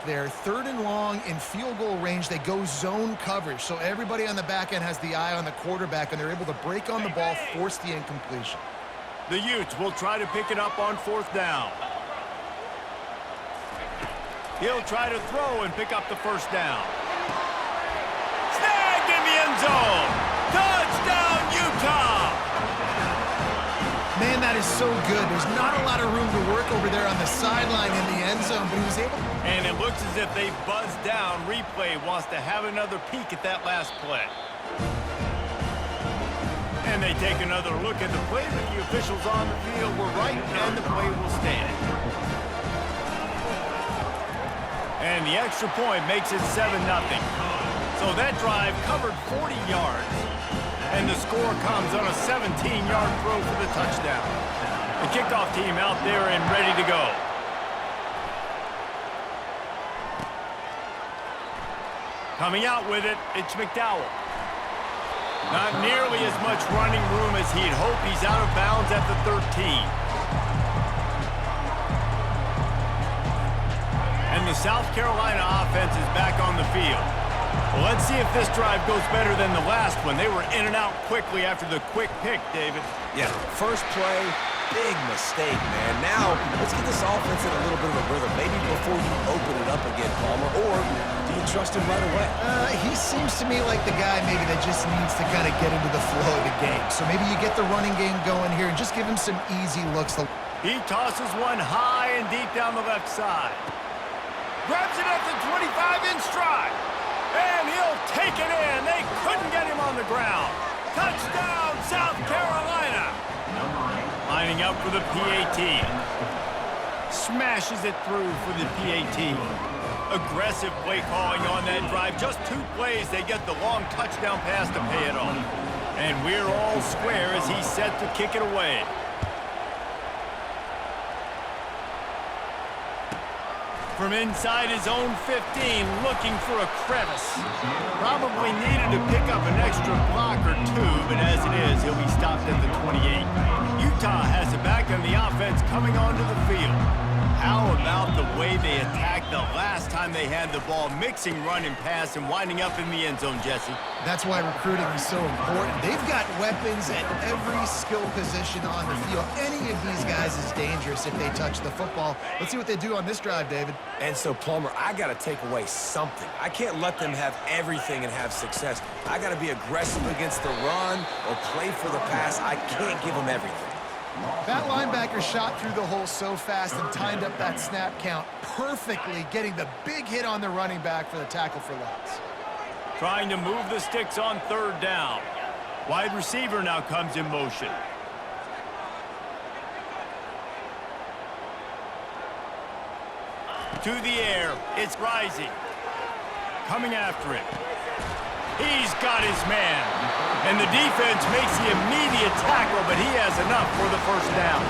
there. 3rd and long in field goal range. They go zone coverage. So everybody on the back end has the eye on the quarterback, and they're able to break on the ball, force the incompletion. The Utes will try to pick it up on 4th down. He'll try to throw and pick up the 1st down. Snagged in the end zone. Touchdown, Utah! Man, that is so good. There's not a lot of room to work over there on the sideline in the end zone, but he was able to... And it looks as if they buzzed down. Replay wants to have another peek at that last play. And they take another look at the play, but the officials on the field were right, and the play will stand. And the extra point makes it 7-0. So that drive covered 40 yards. And the score comes on a 17-yard throw for the touchdown. The kickoff team out there and ready to go. Coming out with it, it's McDowell. Not nearly as much running room as he'd hope. He's out of bounds at the 13. And the South Carolina offense is back on the field. Well, let's see if this drive goes better than the last one. They were in and out quickly after the quick pick, David. Yeah, first play, big mistake, man. Now, let's get this offense in a little bit of a rhythm. Maybe before you open it up again, Palmer, or do you trust him right away? He seems to me like the guy maybe that just needs to kind of get into the flow of the game. So maybe you get the running game going here and just give him some easy looks. He tosses one high and deep down the left side. Grabs it at the 25 in stride. And he'll take it in. They couldn't get him on the ground. Touchdown, South Carolina. Lining up for the PAT. Smashes it through for the PAT. Aggressive play calling on that drive. Just 2 plays, they get the long touchdown pass to pay it off. And we're all square as he's set to kick it away. From inside his own 15, looking for a crevice. Probably needed to pick up an extra block or 2, but as it is, he'll be stopped at the 28. Utah has it back on the offense coming onto the field. How about the way they attacked the last time they had the ball, mixing run and pass and winding up in the end zone, Jesse? That's why recruiting is so important. They've got weapons at every skill position on the field. Any of these guys is dangerous if they touch the football. Let's see what they do on this drive, David. And so, Palmer, I got to take away something. I can't let them have everything and have success. I got to be aggressive against the run or play for the pass. I can't give them everything. That linebacker shot through the hole so fast and timed up that snap count perfectly, getting the big hit on the running back for the tackle for loss. Trying to move the sticks on 3rd down. Wide receiver now comes in motion. To the air, it's Rising. Coming after it. He's got his man. And the defense makes the immediate tackle, but he has enough for the 1st down.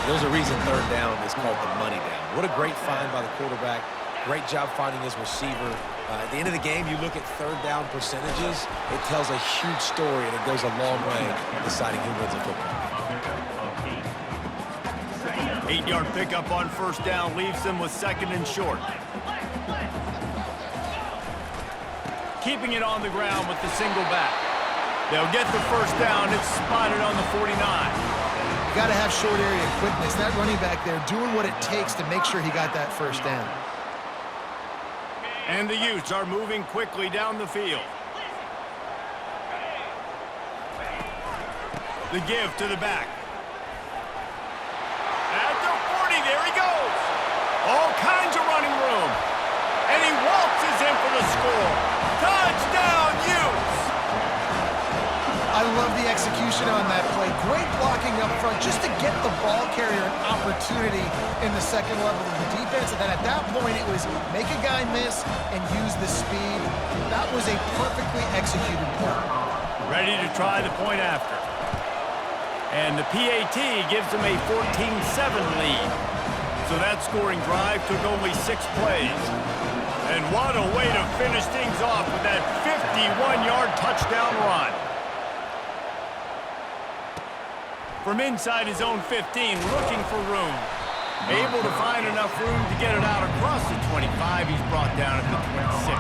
There's a reason 3rd down is called the money down. What a great find by the quarterback. Great job finding his receiver. At the end of the game, you look at 3rd down percentages. It tells a huge story, and it goes a long way in deciding who wins a football game. 8-yard pickup on 1st down leaves them with 2nd and short. Keeping it on the ground with the single back. They'll get the 1st down. It's spotted on the 49. You got to have short area quickness. That running back there doing what it takes to make sure he got that 1st down. And the Utes are moving quickly down the field. The give to the back. At the 40, there he goes. All kinds of running room. And he waltzes in for the score. Touchdown, Utes! I love the execution on that play. Great blocking up front just to get the ball carrier an opportunity in the 2nd level of the defense. And then at that point, it was make a guy miss and use the speed. That was a perfectly executed play. Ready to try the point after. And the PAT gives them a 14-7 lead. So that scoring drive took only 6 plays. And what a way to finish things off with that 51-yard touchdown run. From inside his own 15, looking for room. Able to find enough room to get it out across the 25. He's brought down at the 26.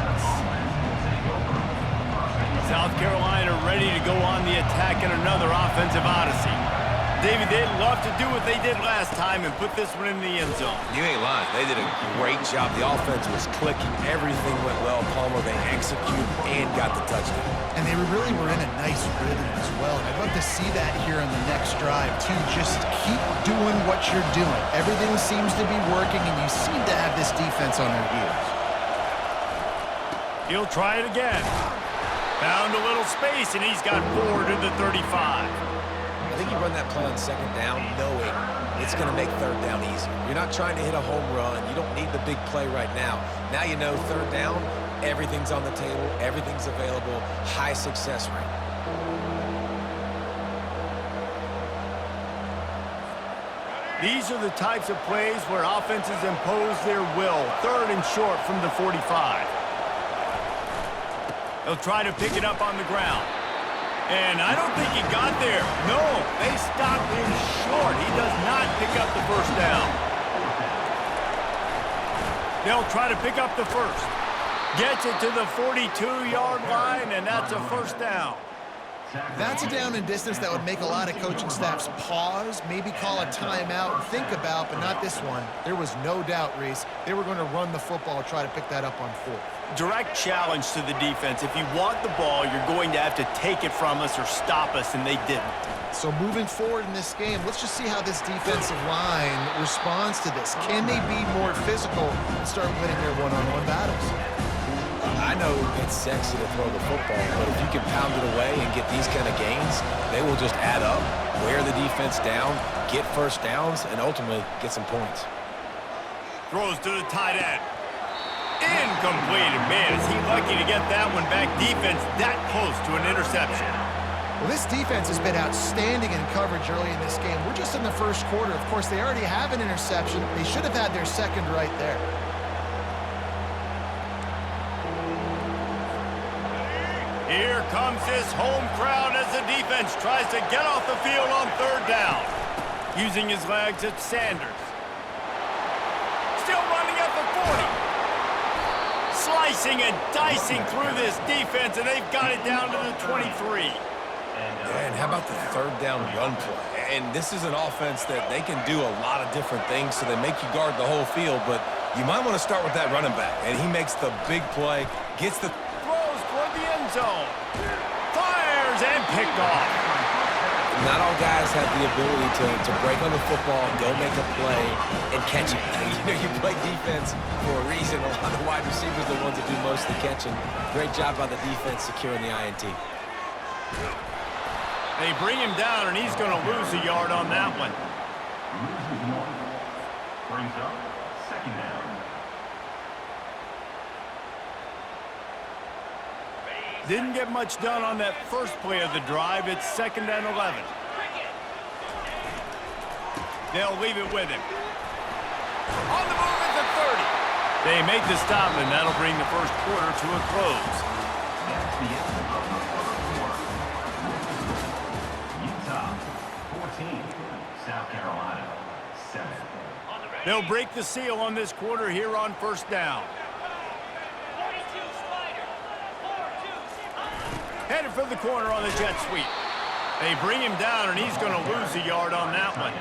South Carolina ready to go on the attack in another offensive odyssey. David, they'd love to do what they did last time and put this one in the end zone. You ain't lying. They did a great job. The offense was clicking. Everything went well. Palmer, they executed and got the touchdown. And they really were in a nice rhythm as well. And I'd love to see that here on the next drive, too. Just keep doing what you're doing. Everything seems to be working, and you seem to have this defense on their heels. He'll try it again. Found a little space, and he's got 4 to the 35. I think you run that play on second down knowing it's going to make third down easier. You're not trying to hit a home run. You don't need the big play right now. Now you know third down, everything's on the table, everything's available, high success rate. These are the types of plays where offenses impose their will. 3rd and short from the 45. They'll try to pick it up on the ground. And I don't think he got there. No, they stopped him short. He does not pick up the first down. They'll try to pick up the first. Gets it to the 42-yard line, and that's a first down. That's a down and distance that would make a lot of coaching staffs pause, maybe call a timeout and think about, but not this one. There was no doubt, Reese, they were going to run the football, try to pick that up on 4th. Direct challenge to the defense. If you want the ball, you're going to have to take it from us or stop us, and they didn't. So moving forward in this game, let's just see how this defensive line responds to this. Can they be more physical and start winning their one-on-one battles? I know it's sexy to throw the football, but if you can pound it away and get these kind of gains, they will just add up, wear the defense down, get first downs, and ultimately get some points. Throws to the tight end. Incomplete. Man, is he lucky to get that one back. Defense that close to an interception. Well, this defense has been outstanding in coverage early in this game. We're just in the first quarter. Of course, they already have an interception. They should have had their second right there. Here comes this home crowd as the defense tries to get off the field on 3rd down. Using his legs, it's Sanders. Still running at the 40. Slicing and dicing through this defense, and they've got it down to the 23. And how about the 3rd down run play? And this is an offense that they can do a lot of different things, so they make you guard the whole field, but you might want to start with that running back. And he makes the big play, gets the zone. Fires and picked off. Not all guys have the ability to break on the football, go make a play, and catch it. You play defense for a reason. A lot of the wide receivers are the ones that do most of the catching. Great job by the defense securing the INT. They bring him down, and he's going to lose a yard on that one. Brings up 2nd down. Didn't get much done on that first play of the drive. It's 2nd and 11. They'll leave it with him. On the move at the 30. They make the stop, and that'll bring the first quarter to a close. That's the end of the first quarter. Utah 14, South Carolina 7. They'll break the seal on this quarter here on 1st down. Headed for the corner on the jet sweep. They bring him down, and he's going to lose a yard on that one.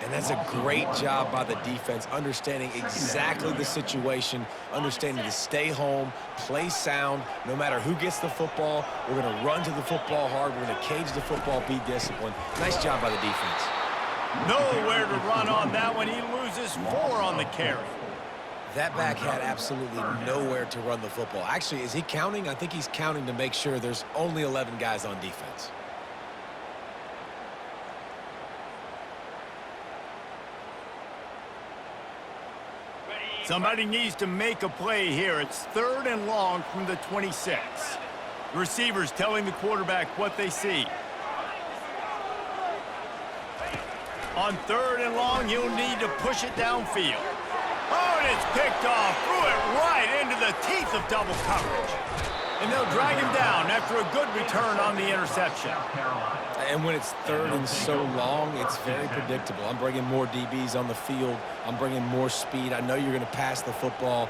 And that's a great job by the defense, understanding exactly the situation, understanding to stay home, play sound. No matter who gets the football, we're going to run to the football hard. We're going to cage the football, be disciplined. Nice job by the defense. Nowhere to run on that one. He loses 4 on the carry. That back had absolutely nowhere to run the football. Actually, is he counting? I think he's counting to make sure there's only 11 guys on defense. Somebody needs to make a play here. It's 3rd and long from the 26. The receivers telling the quarterback what they see. On 3rd and long, he'll need to push it downfield. Oh, and it's picked off. Threw it right into the teeth of double coverage. And they'll drag him down after a good return on the interception. And when it's third and so long, it's very predictable. I'm bringing more DBs on the field. I'm bringing more speed. I know you're going to pass the football.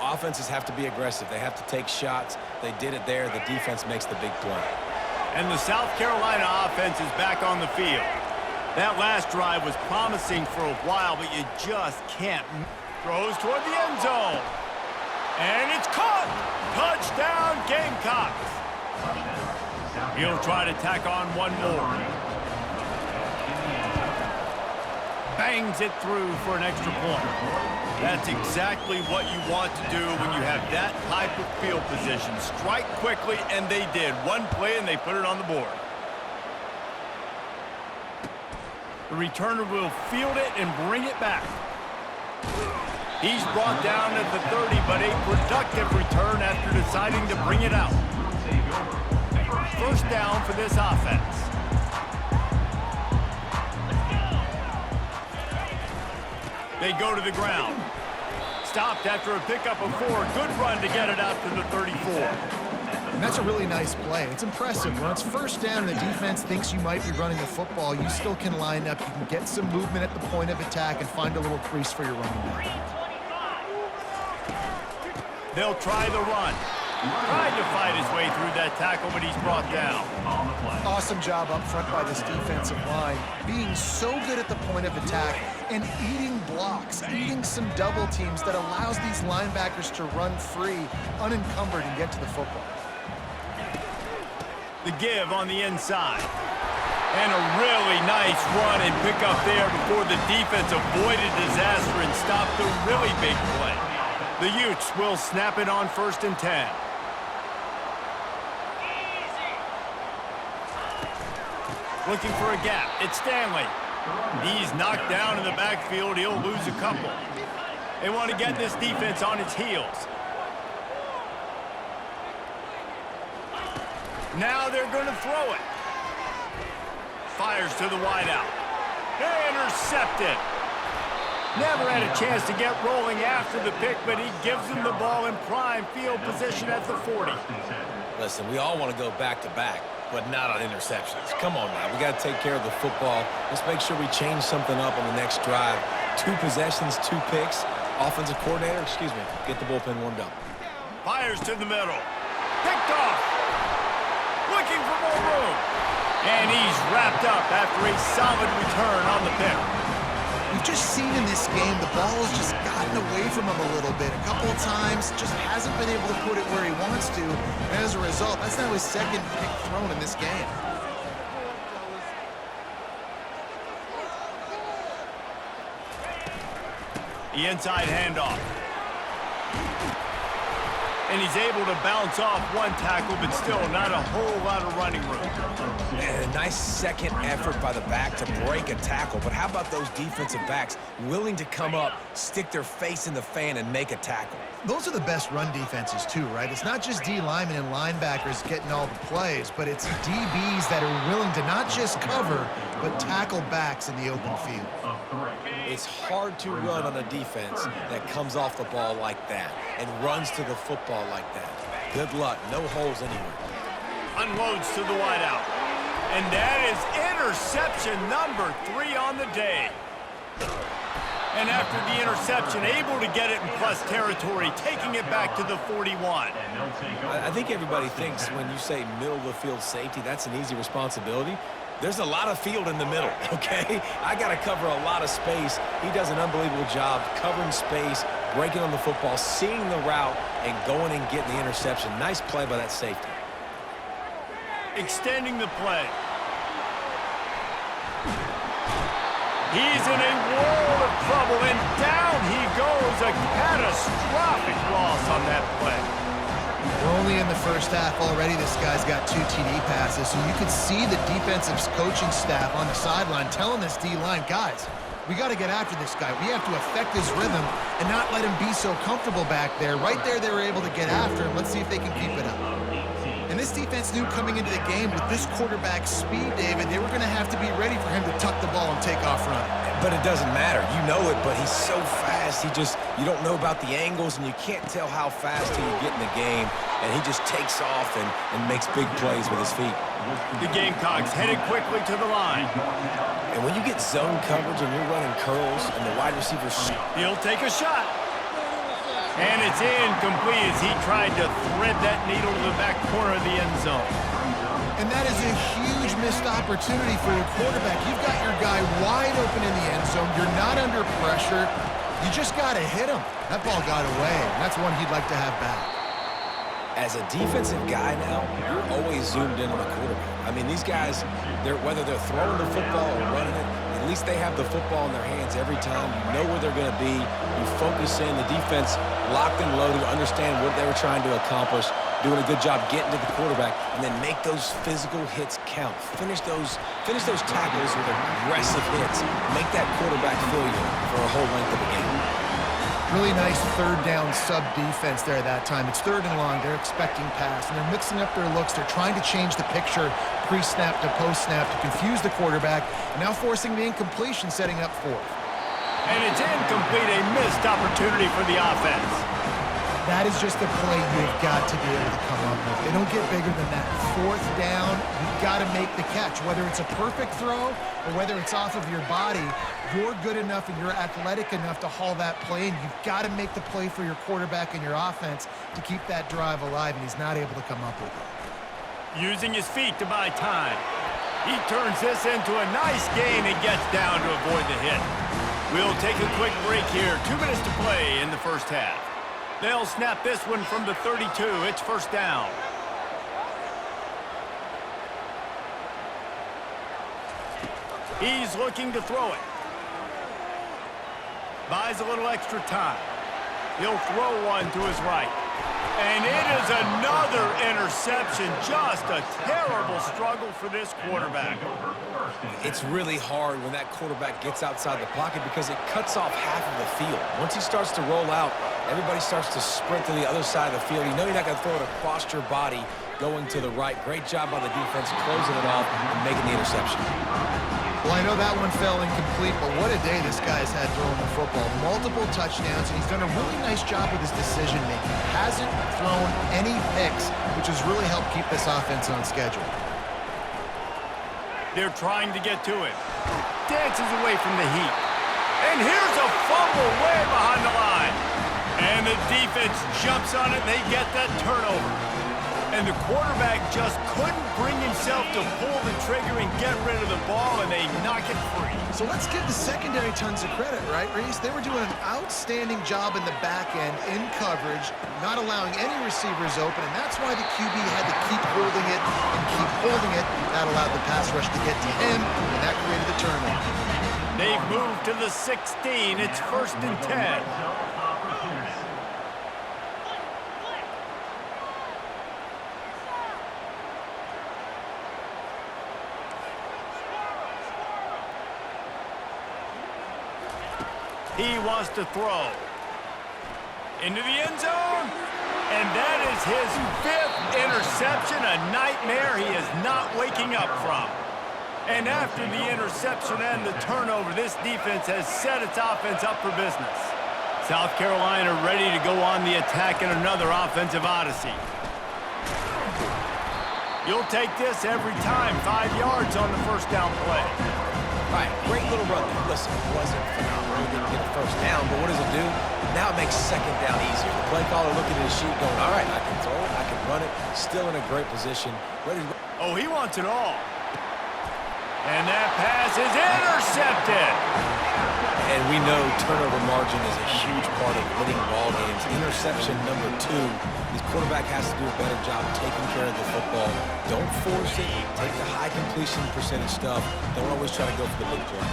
Offenses have to be aggressive. They have to take shots. They did it there. The defense makes the big play. And the South Carolina offense is back on the field. That last drive was promising for a while, but you just can't. Throws toward the end zone. And it's caught! Touchdown, Gamecocks! He'll try to tack on one more. Bangs it through for an extra point. That's exactly what you want to do when you have that type of field position. Strike quickly, and they did. One play, and they put it on the board. The returner will field it and bring it back. He's brought down at the 30, but a productive return after deciding to bring it out. First down for this offense. They go to the ground. Stopped after a pickup of 4. Good run to get it out to the 34. And that's a really nice play. It's impressive. When it's first down and the defense thinks you might be running the football, you still can line up. You can get some movement at the point of attack and find a little crease for your running back. They'll try the run. Tried to fight his way through that tackle, but he's brought down. Awesome job up front by this defensive line, being so good at the point of attack and eating blocks, eating some double teams that allows these linebackers to run free, unencumbered, and get to the football. The give on the inside. And a really nice run and pick up there before the defense avoided disaster and stopped the really big play. The Utes will snap it on 1st and 10. Looking for a gap. It's Stanley. He's knocked down in the backfield. He'll lose a couple. They want to get this defense on its heels. Now they're going to throw it. Fires to the wideout. Intercepted. Never had a chance to get rolling after the pick, but he gives him the ball in prime field position at the 40. Listen, we all want to go back-to-back, but not on interceptions. Come on now. We got to take care of the football. Let's make sure we change something up on the next drive. 2 possessions, 2 picks. Offensive coordinator, get the bullpen warmed up. Fires to the middle. Picked off. Looking for more room. And he's wrapped up after a solid return on the pick. We've just seen in this game the ball has just gotten away from him a little bit. A couple of times, just hasn't been able to put it where he wants to. And as a result, that's now his 2nd pick thrown in this game. The inside handoff. And he's able to bounce off one tackle, but still not a whole lot of running room. And a nice second effort by the back to break a tackle. But how about those defensive backs willing to come up, stick their face in the fan, and make a tackle? Those are the best run defenses too, right? It's not just D linemen and linebackers getting all the plays, but it's DBs that are willing to not just cover, but tackle backs in the open field. It's hard to run on a defense that comes off the ball like that and runs to the football like that. Good luck. No holes anywhere. Unloads to the wideout. And that is interception number 3 on the day. And after the interception, able to get it in plus territory, taking it back to the 41. I think everybody thinks when you say middle of the field safety, that's an easy responsibility. There's a lot of field in the middle, okay? I got to cover a lot of space. He does an unbelievable job covering space, breaking on the football, seeing the route, and going and getting the interception. Nice play by that safety. Extending the play. He's in a world of trouble, and down he goes. A catastrophic loss on that play. We're only in the first half already. This guy's got 2 TD passes, so you could see the defensive coaching staff on the sideline telling this D-line, guys, we got to get after this guy. We have to affect his rhythm and not let him be so comfortable back there. Right there, they were able to get after him. Let's see if they can keep it up. And this defense knew coming into the game with this quarterback's speed, David, they were going to have to be ready for him to tuck the ball and take off running. But it doesn't matter. You know it, but he's so fast. You don't know about the angles, and you can't tell how fast till you get in the game. And he just takes off and makes big plays with his feet. The Gamecocks headed quickly to the line. And when you get zone coverage and you're running curls and the wide receivers... He'll take a shot. And it's incomplete as he tried to thread that needle to the back corner of the end zone. And that is a huge missed opportunity for your quarterback. You've got your guy wide open in the end zone. You're not under pressure. You just got to hit him. That ball got away, and that's one he'd like to have back. As a defensive guy now, you're always zoomed in on the quarterback. I mean, these guys, whether they're throwing the football or running it, at least they have the football in their hands every time. You know where they're going to be. You focus in. The defense locked and loaded, understand what they were trying to accomplish, doing a good job getting to the quarterback, and then make those physical hits count. Finish those tackles with aggressive hits. Make that quarterback feel you for a whole length of the game. Really nice third down sub defense there that time. It's third and long. They're expecting pass, and they're mixing up their looks. They're trying to change the picture pre-snap to post-snap to confuse the quarterback, and now forcing the incompletion, setting up fourth. And it's incomplete, a missed opportunity for the offense. That is just the play you've got to be able to come up with. They don't get bigger than that. Fourth down, you've got to make the catch. Whether it's a perfect throw or whether it's off of your body, you're good enough and you're athletic enough to haul that play, and you've got to make the play for your quarterback and your offense to keep that drive alive, and he's not able to come up with it. Using his feet to buy time. He turns this into a nice gain and gets down to avoid the hit. We'll take a quick break here. 2 minutes to play in the first half. They'll snap this one from the 32. It's first down. He's looking to throw it. Buys a little extra time. He'll throw one to his right. And it is another interception. Just a terrible struggle for this quarterback. It's really hard when that quarterback gets outside the pocket because it cuts off half of the field. Once he starts to roll out, everybody starts to sprint to the other side of the field. You know you're not going to throw it across your body going to the right. Great job by the defense closing it off and making the interception. Well, I know that one fell incomplete, but what a day this guy's had throwing the football. Multiple touchdowns, and he's done a really nice job with his decision-making. Hasn't thrown any picks, which has really helped keep this offense on schedule. They're trying to get to it. Dances away from the heat. And here's a fumble way behind the line. And the defense jumps on it, and they get that turnover. And the quarterback just couldn't bring himself to pull the trigger and get rid of the ball, and they knock it free. So let's give the secondary tons of credit, right, Reese? They were doing an outstanding job in the back end, in coverage, not allowing any receivers open, and that's why the QB had to keep holding it and keep holding it. That allowed the pass rush to get to him, and that created the turnover. They've moved to the 16. It's first and 10. He wants to throw. Into the end zone. And that is his 5th interception, a nightmare he is not waking up from. And after the interception and the turnover, this defense has set its offense up for business. South Carolina ready to go on the attack in another offensive odyssey. You'll take this every time. 5 yards on the first down play. All right, great little run there. Listen, it wasn't phenomenal. He didn't get a first down, but what does it do? Now it makes second down easier. The play caller looking at his sheet going, all right, I can throw it, I can run it, still in a great position. Ready to... Oh, he wants it all. And that pass is intercepted. And we know turnover margin is a huge part of winning ball games. Interception number 2. This quarterback has to do a better job taking care of the football. Don't force it. Take the high completion percentage stuff. Don't always try to go for the big play.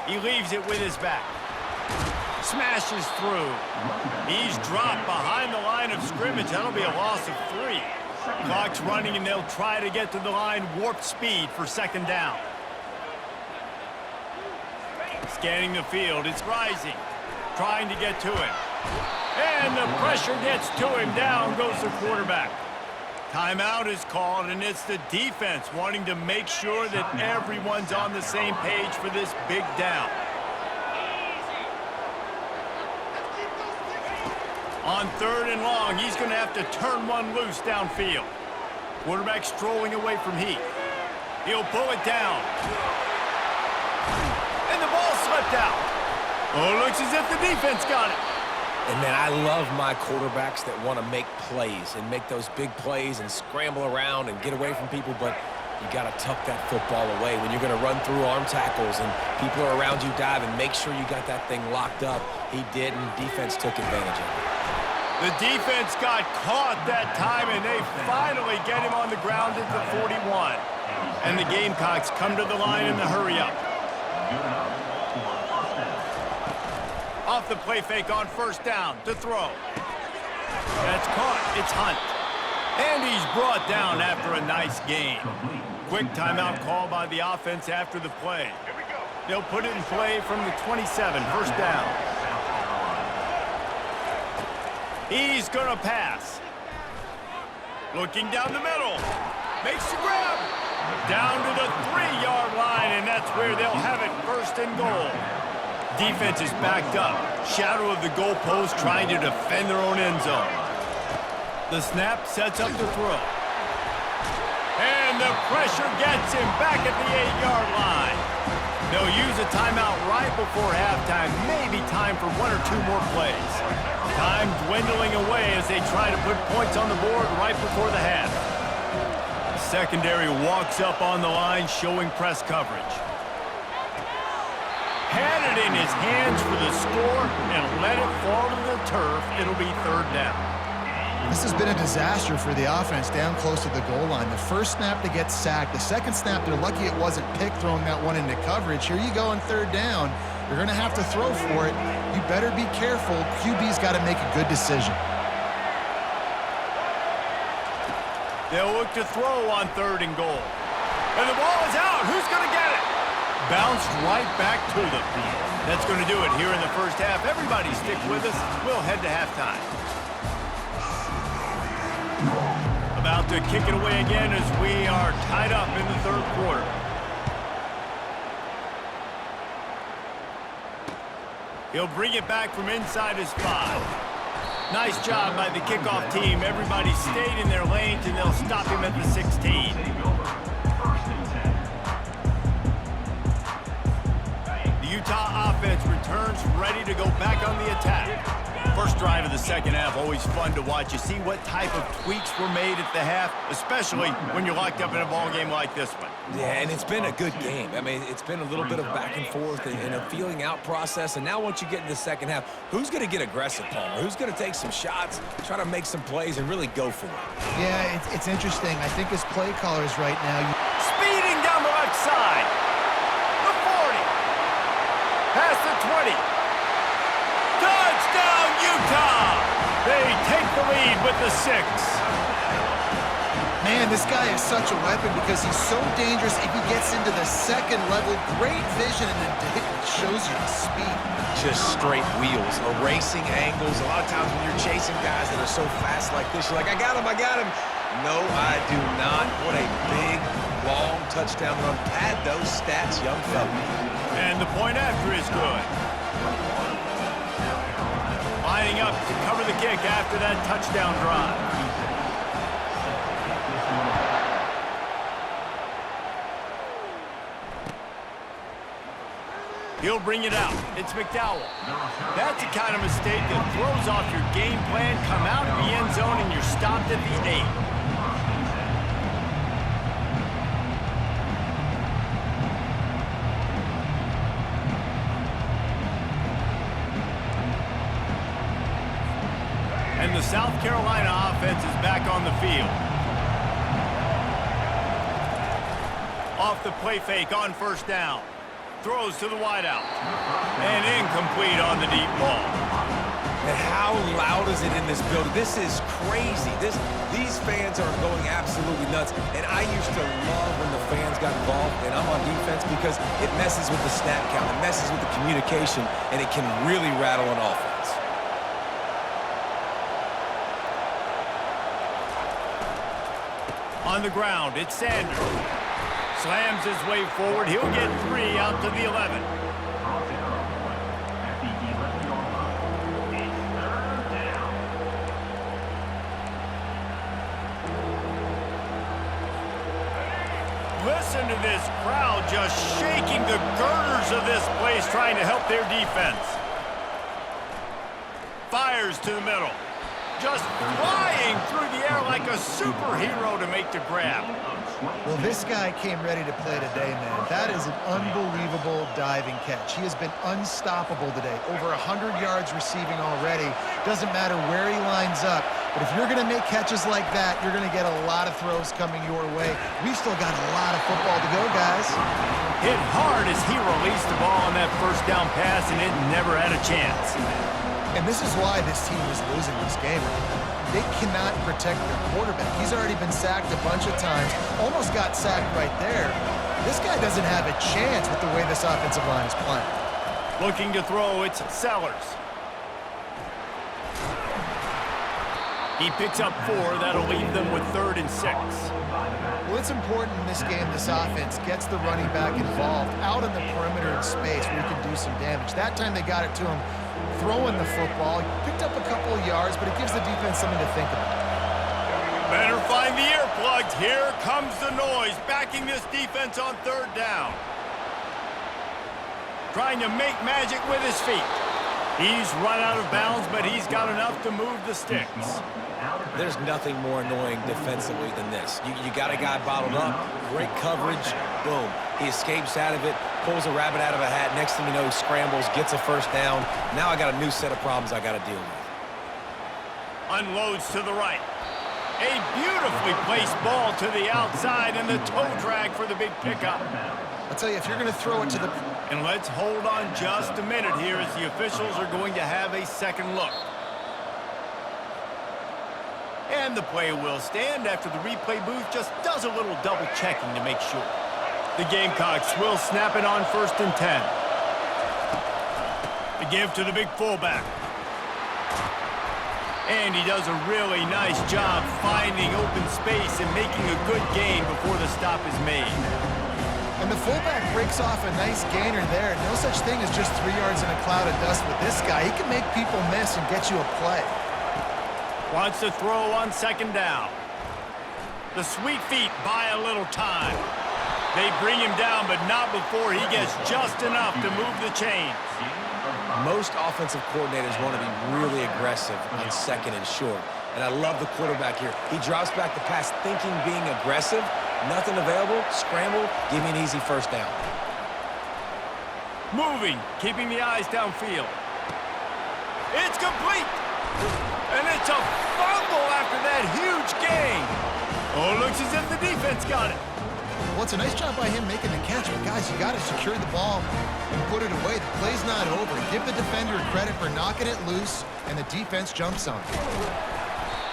He leaves it with his back. Smashes through. He's dropped behind the line of scrimmage. That'll be a loss of 3. Clock's running, and they'll try to get to the line warp speed for second down. Scanning the field. It's rising. Trying to get to it. And the pressure gets to him. Down goes the quarterback. Timeout is called, and it's the defense wanting to make sure that everyone's on the same page for this big down. On 3rd and long, he's going to have to turn one loose downfield. Quarterback strolling away from Heath. He'll pull it down. And the ball slipped out. Oh, looks as if the defense got it. And, man, I love my quarterbacks that want to make plays and make those big plays and scramble around and get away from people, but you got to tuck that football away when you're going to run through arm tackles and people are around you diving. Make sure you got that thing locked up. He did, and defense took advantage of it. The defense got caught that time, and they finally get him on the ground at the 41. And the Gamecocks come to the line in the hurry-up. Off the play fake on 1st down to throw. That's caught. It's Hunt. And he's brought down after a nice gain. Quick timeout call by the offense after the play. They'll put it in play from the 27, 1st down. He's going to pass. Looking down the middle. Makes the grab. Down to the 3-yard line, and that's where they'll have it, 1st and goal. Defense is backed up. Shadow of the goalpost trying to defend their own end zone. The snap sets up the throw. And the pressure gets him back at the 8-yard line. They'll use a timeout right before halftime. Maybe time for 1 or 2 more plays. Time dwindling away as they try to put points on the board right before the half. Secondary walks up on the line showing press coverage. Had it in his hands for the score and let it fall to the turf. It'll be 3rd down. This has been a disaster for the offense down close to the goal line. The first snap to get sacked. The second snap, they're lucky it wasn't Pick throwing that one into coverage. Here you go on 3rd down. You're going to have to throw for it. You better be careful. QB's got to make a good decision. They'll look to throw on 3rd and goal. And the ball is out. Who's going to get it? Bounced right back to them. That's going to do it here in the first half. Everybody stick with us. We'll head to halftime. About to kick it away again as we are tied up in the 3rd quarter. He'll bring it back from inside his 5. Nice job by the kickoff team. Everybody stayed in their lanes, and they'll stop him at the 16. Utah offense returns ready to go back on the attack. First drive of the second half, always fun to watch. You see what type of tweaks were made at the half, especially when you're locked up in a ball game like this one. Yeah, and it's been a good game. I mean, it's been a little bit of back and forth and a feeling out process. And now once you get in the second half, who's going to get aggressive, Palmer? Who's going to take some shots, try to make some plays, and really go for it? Yeah, it's interesting. I think as play callers right now, Speeding down the left side. The 40. Past the 20. Touchdown, Utah! They take the lead with the 6. man, this guy is such a weapon because he's so dangerous if he gets into the second level. Great vision, and then it shows you the speed. Just straight wheels, erasing angles. A lot of times when you're chasing guys that are so fast like this, you're like, I got him, I got him. No, I do not. What a big, long touchdown run. Pad those stats, young fella. And the point after is good. Lining up to cover the kick after that touchdown drive. He'll bring it out. It's McDowell. That's the kind of mistake that throws off your game plan. Come out of the end zone and you're stopped at the 8. And the South Carolina offense is back on the field. Off the play fake on first down. Throws to the wideout. And incomplete on the deep ball. And how loud is it in this building? This is crazy. These fans are going absolutely nuts. And I used to love when the fans got involved, and I'm on defense, because it messes with the snap count, it messes with the communication, and it can really rattle an offense. On the ground, it's Sanders. Slams his way forward. He'll get 3 out to the 11. Cross arrow play at the 11-yard line. It's third down. Listen to this crowd just shaking the girders of this place, trying to help their defense. Fires to the middle. Just flying through the air like a superhero to make the grab. Well, this guy came ready to play today, man. That is an unbelievable diving catch. He has been unstoppable today. Over 100 yards receiving already. Doesn't matter where he lines up. But if you're going to make catches like that, you're going to get a lot of throws coming your way. We've still got a lot of football to go, guys. Hit hard as he released the ball on that first down pass, and it never had a chance. And this is why this team is losing this game. They cannot protect their quarterback. He's already been sacked a bunch of times, almost got sacked right there. This guy doesn't have a chance with the way this offensive line is playing. Looking to throw, it's Sellers. He picks up 4. That'll leave them with 3rd and 6. Well, it's important in this game this offense gets the running back involved out in the perimeter in space where he can do some damage. That time they got it to him throwing the football. He picked up a couple of yards, but it gives the defense something to think about. Better find the earplugs. Here comes the noise, backing this defense on 3rd down. Trying to make magic with his feet. He's run out of bounds, but he's got enough to move the sticks. There's nothing more annoying defensively than this. You got a guy bottled up, great coverage, boom. He escapes out of it, pulls a rabbit out of a hat. Next thing you know, he scrambles, gets a first down. Now I got a new set of problems I got to deal with. Unloads to the right. A beautifully placed ball to the outside, and the toe drag for the big pickup. I'll tell you, if you're going to throw it to the... And let's hold on just a minute here as the officials are going to have a second look. And the play will stand after the replay booth just does a little double checking to make sure. The Gamecocks will snap it on 1st and 10. The give to the big fullback. And he does a really nice job finding open space and making a good gain before the stop is made. And the fullback breaks off a nice gainer there. No such thing as just 3 yards in a cloud of dust with this guy. He can make people miss and get you a play. Wants to throw on 2nd down. The sweet feet buy a little time. They bring him down, but not before he gets just enough to move the chains. Most offensive coordinators want to be really aggressive on 2nd and short. And I love the quarterback here. He drops back the pass thinking being aggressive. Nothing available, scramble, give me an easy first down. Moving, keeping the eyes downfield. It's complete! And it's a fumble after that huge gain. Oh, looks as if the defense got it. Well, it's a nice job by him making the catch, but guys, you got to secure the ball and put it away. The play's not over. Give the defender credit for knocking it loose, and the defense jumps on it.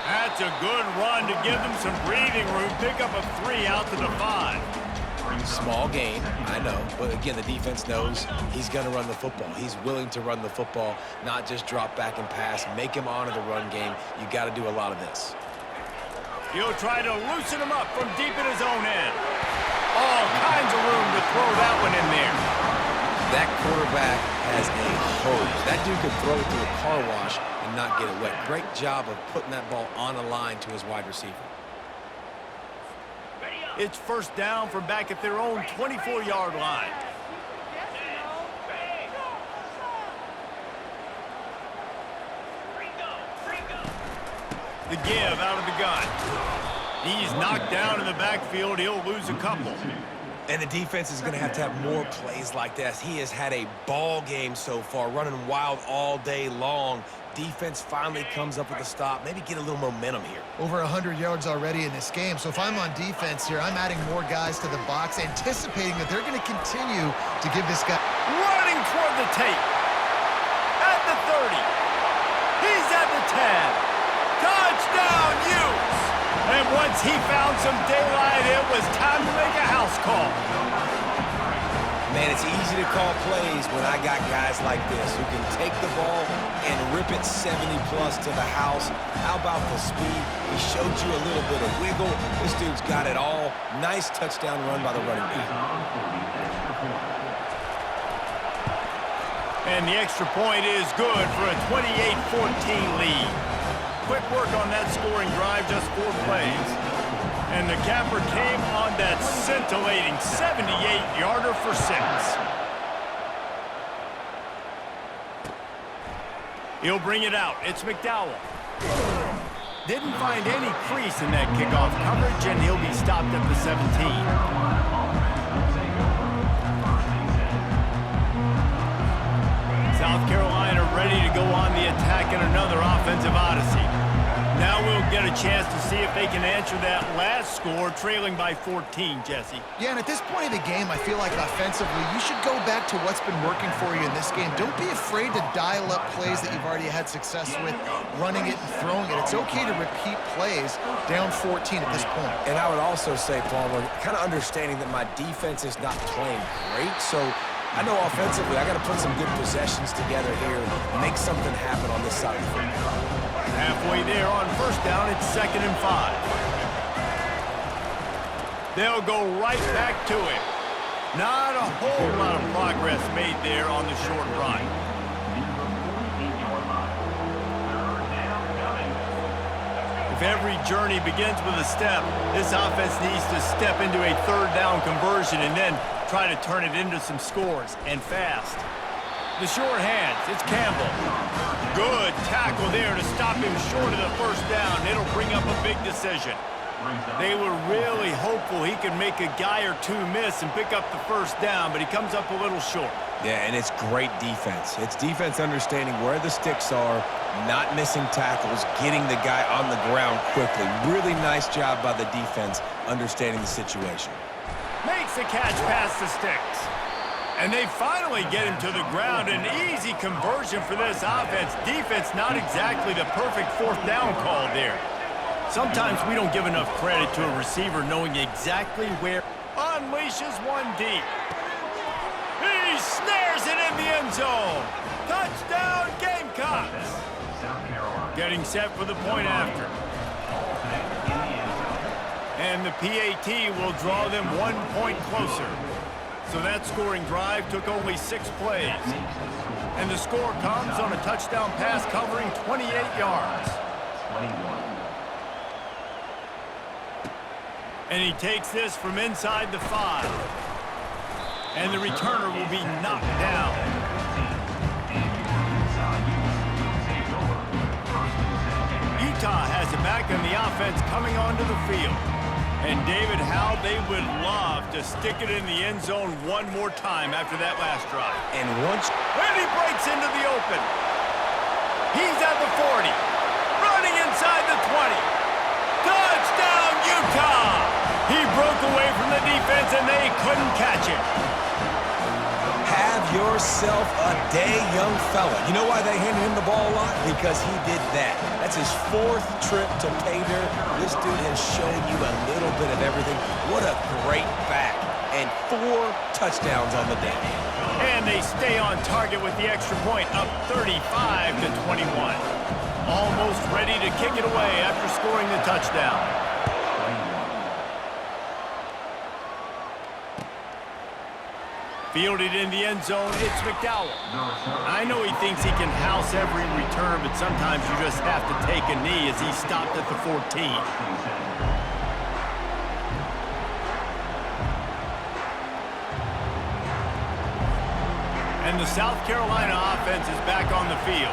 That's a good run to give them some breathing room. Pick up a 3 out to the 5. Small gain, I know, but again, the defense knows he's going to run the football. He's willing to run the football, not just drop back and pass, make him honor the run game. You got to do a lot of this. He'll try to loosen him up from deep in his own end. All kinds of room to throw that one in there. That quarterback has a hose. That dude could throw it through a car wash and not get it wet. Great job of putting that ball on a line to his wide receiver. It's 1st down from back at their own 24-yard line. The give out of the gun. He's knocked down in the backfield. He'll lose a couple. And the defense is going to have more plays like this. He has had a ball game so far, running wild all day long. Defense finally comes up with a stop. Maybe get a little momentum here. Over 100 yards already in this game. So if I'm on defense here, I'm adding more guys to the box, anticipating that they're going to continue to give this guy... Running toward the tape. At the 30. He's at the 10. Touchdown, Utes! And once he found some daylight, it was time to make a house call. Man, it's easy to call plays when I got guys like this who can take the ball and rip it 70-plus to the house. How about the speed? He showed you a little bit of wiggle. This dude's got it all. Nice touchdown run by the running back. And the extra point is good for a 28-14 lead. Quick work on that scoring drive, just 4 plays. And the capper came on that scintillating 78-yarder for 6. He'll bring it out. It's McDowell. Didn't find any crease in that kickoff coverage, and he'll be stopped at the 17. South Carolina ready to go on the attack in another offensive odyssey. Now we'll get a chance to see if they can answer that last score, trailing by 14, Jesse. Yeah, and at this point of the game, I feel like offensively, you should go back to what's been working for you in this game. Don't be afraid to dial up plays that you've already had success with, running it and throwing it. It's okay to repeat plays down 14 at this point. And I would also say, Palmer, kind of understanding that my defense is not playing great, so I know offensively I got to put some good possessions together here and make something happen on this side of the football. Halfway there on first down, it's 2nd and 5. They'll go right back to him. Not a whole lot of progress made there on the short run. If every journey begins with a step, this offense needs to step into a 3rd down conversion and then try to turn it into some scores, and fast. The short hands, it's Campbell. Good tackle there to stop him short of the 1st down. It'll bring up a big decision. They were really hopeful he could make a guy or two miss and pick up the 1st down, but he comes up a little short. Yeah, and it's great defense. It's defense understanding where the sticks are, not missing tackles, getting the guy on the ground quickly. Really nice job by the defense understanding the situation. Makes the catch past the sticks. And they finally get him to the ground. An easy conversion for this offense. Defense not exactly the perfect 4th down call there. Sometimes we don't give enough credit to a receiver knowing exactly where. Unleashes one deep. He snares it in the end zone. Touchdown, Gamecocks. Getting set for the point after. And the PAT will draw them 1 point closer. So that scoring drive took only 6 plays. And the score comes on a touchdown pass covering 28 yards. And he takes this from inside the 5. And the returner will be knocked down. Utah has it back in the offense coming onto the field. And David, how they would love to stick it in the end zone one more time after that last drive. And he breaks into the open. He's at the 40. Running inside the 20. Touchdown, Utah! He broke away from the defense and they couldn't catch him. Have yourself a day, young fella. You know why they handed him the ball a lot? Because he did that. That's his 4th trip to pay dirt. This dude has shown you a little bit of everything. What a great back. And 4 touchdowns on the day. And they stay on target with the extra point, up 35-21. Almost ready to kick it away after scoring the touchdown. Fielded in the end zone, it's McDowell. I know he thinks he can house every return, but sometimes you just have to take a knee as he stopped at the 14. And the South Carolina offense is back on the field.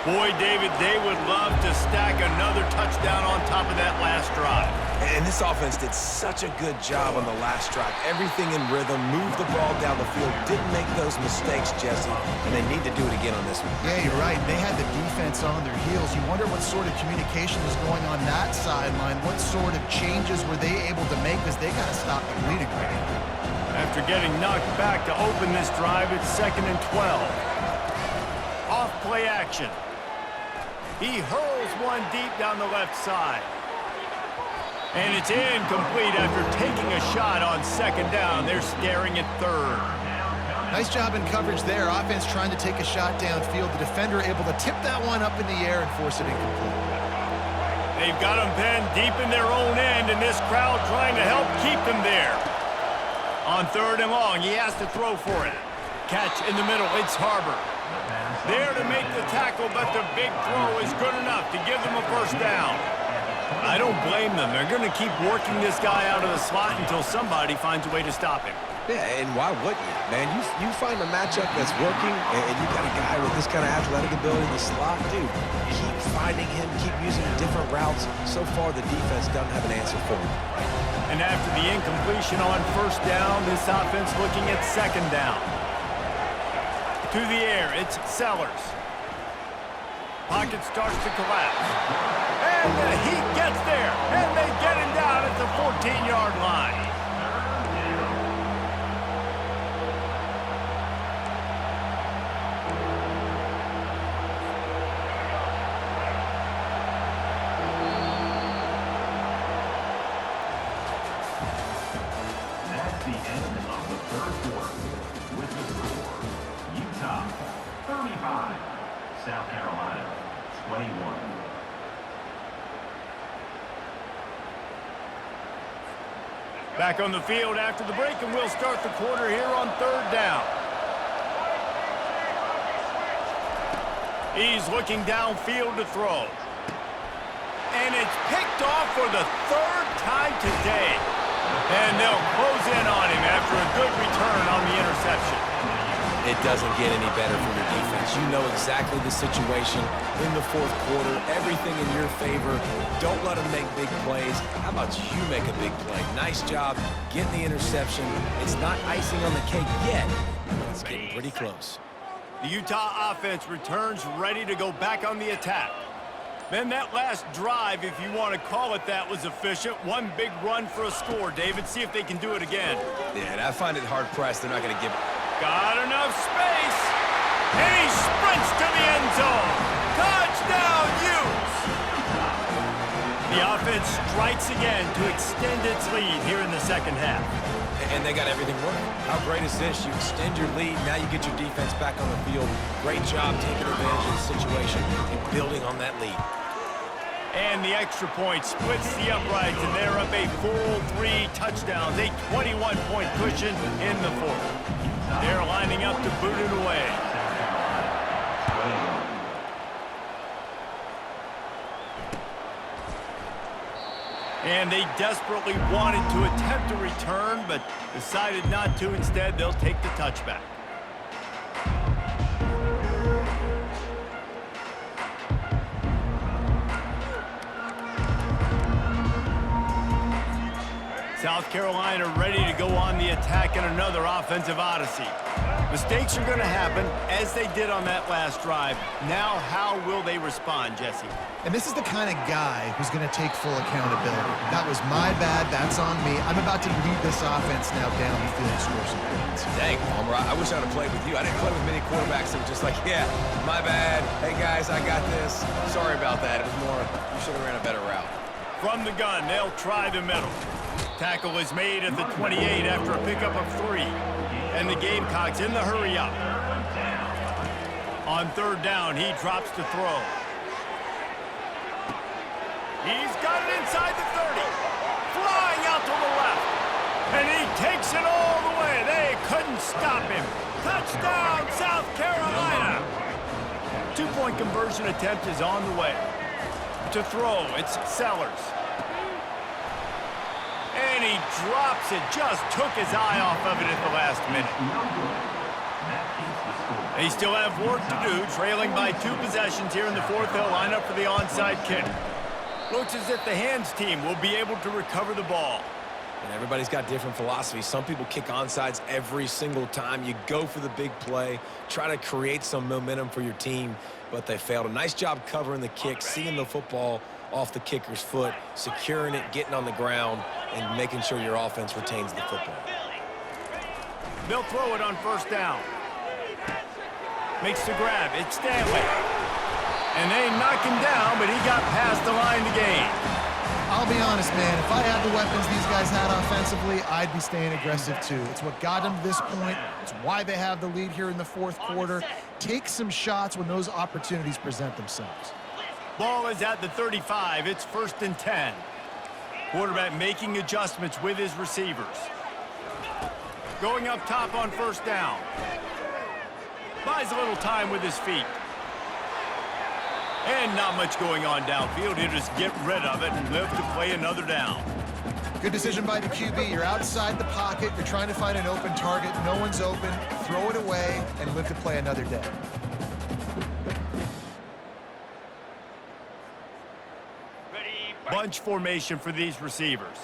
Boy, David, they would love to stack another touchdown on top of that last drive. And this offense did such a good job on the last drive. Everything in rhythm, moved the ball down the field, didn't make those mistakes, Jesse, and they need to do it again on this one. Yeah, you're right. They had the defense on their heels. You wonder what sort of communication was going on that sideline. What sort of changes were they able to make because they got to stop the bleeding right now. After getting knocked back to open this drive, it's 2nd and 12. Off play action. He hurls one deep down the left side. And it's incomplete after taking a shot on 2nd down. They're staring at 3rd. Nice job in coverage there. Offense trying to take a shot downfield. The defender able to tip that one up in the air and force it incomplete. They've got them pinned deep in their own end, and this crowd trying to help keep them there. On 3rd and long, he has to throw for it. Catch in the middle, it's Harbor. There to make the tackle, but the big throw is good enough to give them a first down. I don't blame them. They're going to keep working this guy out of the slot until somebody finds a way to stop him. Yeah, and why wouldn't you? Man, you find a matchup that's working, and you got a guy with this kind of athletic ability in the slot, dude. Keep finding him, keep using different routes. So far, the defense doesn't have an answer for him. And after the incompletion on 1st down, this offense looking at 2nd down. To the air, it's Sellers. Pocket starts to collapse. And the Heat gets there, and they get him down at the 14-yard line. That's the end of the 3rd quarter. With the score, Utah 35, South Carolina 21. Back on the field after the break, and we'll start the quarter here on 3rd down. He's looking downfield to throw. And it's picked off for the 3rd time today. And they'll close in on him after a good return on the interception. It doesn't get any better from your defense. You know exactly the situation in the 4th quarter. Everything in your favor. Don't let them make big plays. How about you make a big play? Nice job getting the interception. It's not icing on the cake yet, but it's getting pretty close. The Utah offense returns ready to go back on the attack. Then that last drive, if you want to call it that, was efficient. One big run for a score. David, see if they can do it again. Yeah, and I find it hard-pressed. They're not going to give it. Got enough space. And he sprints to the end zone. Touchdown, Utes! The offense strikes again to extend its lead here in the 2nd half. And they got everything working. How great is this? You extend your lead. Now you get your defense back on the field. Great job taking advantage of the situation and building on that lead. And the extra point splits the uprights, and they're up a full 3 touchdowns, a 21-point cushion in the 4th. They're lining up to boot it away. And they desperately wanted to attempt a return, but decided not to. Instead, they'll take the touchback. South Carolina ready to go on the attack in another offensive odyssey. Mistakes are going to happen, as they did on that last drive. Now, how will they respond, Jesse? And this is the kind of guy who's going to take full accountability. That was my bad. That's on me. I'm about to lead this offense now down the field and score some points. Dang, Palmer, I wish I would have played with you. I didn't play with many quarterbacks that were just like, yeah, my bad. Hey, guys, I got this. Sorry about that. It was more, you should have ran a better route. From the gun, they'll try the middle. Tackle is made at the 28 after a pickup of 3. And the Gamecocks in the hurry up. On 3rd down, he drops to throw. He's got it inside the 30. Flying out to the left. And he takes it all the way. They couldn't stop him. Touchdown, South Carolina. 2-point conversion attempt is on the way. To throw, it's Sellers. And he drops it. Just took his eye off of it at the last minute. They still have work to do, trailing by 2 possessions here in the 4th. They'll line up for the onside kick. Looks as if the hands team will be able to recover the ball. And everybody's got different philosophies. Some people kick onside every single time. You go for the big play, try to create some momentum for your team, but they failed. A nice job covering the kick, seeing the football off the kicker's foot, securing it, getting on the ground, and making sure your offense retains the football. They'll throw it on 1st down. Makes the grab. It's Stanley. And they knock him down, but he got past the line to gain. I'll be honest, man. If I had the weapons these guys had offensively, I'd be staying aggressive too. It's what got them to this point. It's why they have the lead here in the fourth quarter. Take some shots when those opportunities present themselves. Ball is at the 35. It's 1st and 10. Quarterback making adjustments with his receivers. Going up top on 1st down. Buys a little time with his feet. And not much going on downfield. He'll just get rid of it and live to play another down. Good decision by the QB. You're outside the pocket. You're trying to find an open target. No one's open. Throw it away and live to play another day. Bunch formation for these receivers.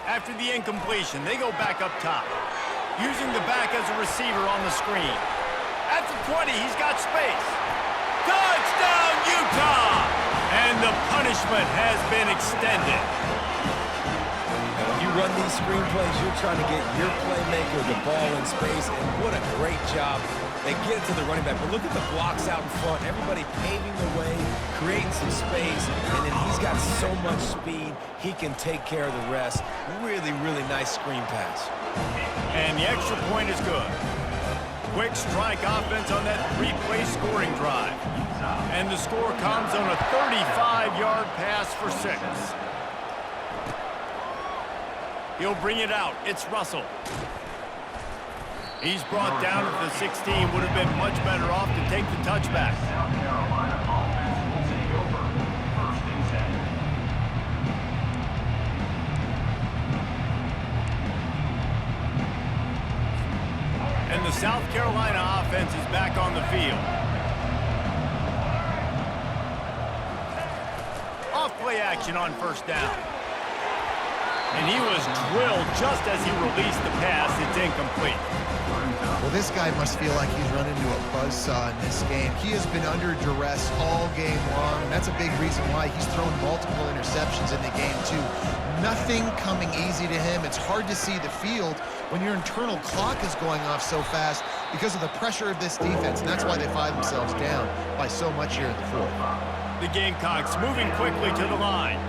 After the incompletion, they go back up top. Using the back as a receiver on the screen. At the 20, he's got space. Touchdown, Utah! And the punishment has been extended. And when you run these screenplays, you're trying to get your playmaker the ball in space, and what a great job. They get it to the running back, but look at the blocks out in front. Everybody paving the way, creating some space, and then he's got so much speed, he can take care of the rest. Really, really nice screen pass. And the extra point is good. Quick strike offense on that 3-play scoring drive. And the score comes on a 35-yard pass for 6. He'll bring it out. It's Russell. He's brought down at the 16. Would have been much better off to take the touchback. South Carolina offense will take over 1st and 10. And the South Carolina offense is back on the field. Off-play action on 1st down. And he was drilled just as he released the pass. It's incomplete. Well, this guy must feel like he's run into a buzzsaw in this game. He has been under duress all game long, and that's a big reason why he's thrown multiple interceptions in the game, too. Nothing coming easy to him. It's hard to see the field when your internal clock is going off so fast because of the pressure of this defense, and that's why they find themselves down by so much here in the fourth. The Gamecocks moving quickly to the line.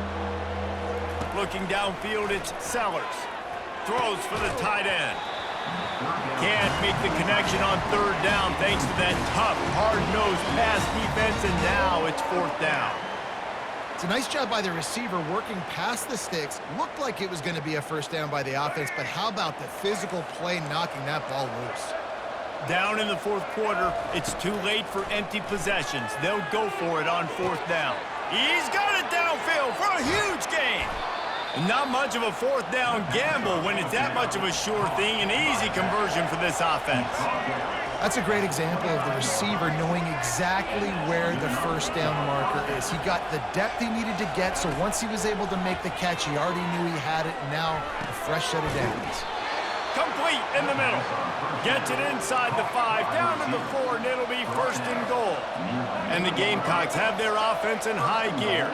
Looking downfield, it's Sellers. Throws for the tight end. Can't make the connection on 3rd down thanks to that tough, hard-nosed pass defense, and now it's 4th down. It's a nice job by the receiver working past the sticks. Looked like it was going to be a 1st down by the offense, but how about the physical play knocking that ball loose? Down in the 4th quarter, it's too late for empty possessions. They'll go for it on 4th down. He's got it downfield for a huge gain. Not much of a 4th down gamble when it's that much of a sure thing, an easy conversion for this offense. That's a great example of the receiver knowing exactly where the 1st down marker is. He got the depth he needed to get, so once he was able to make the catch, he already knew he had it, and now a fresh set of downs. Complete in the middle. Gets it inside the 5, down to the 4, and it'll be 1st and goal. And the Gamecocks have their offense in high gear.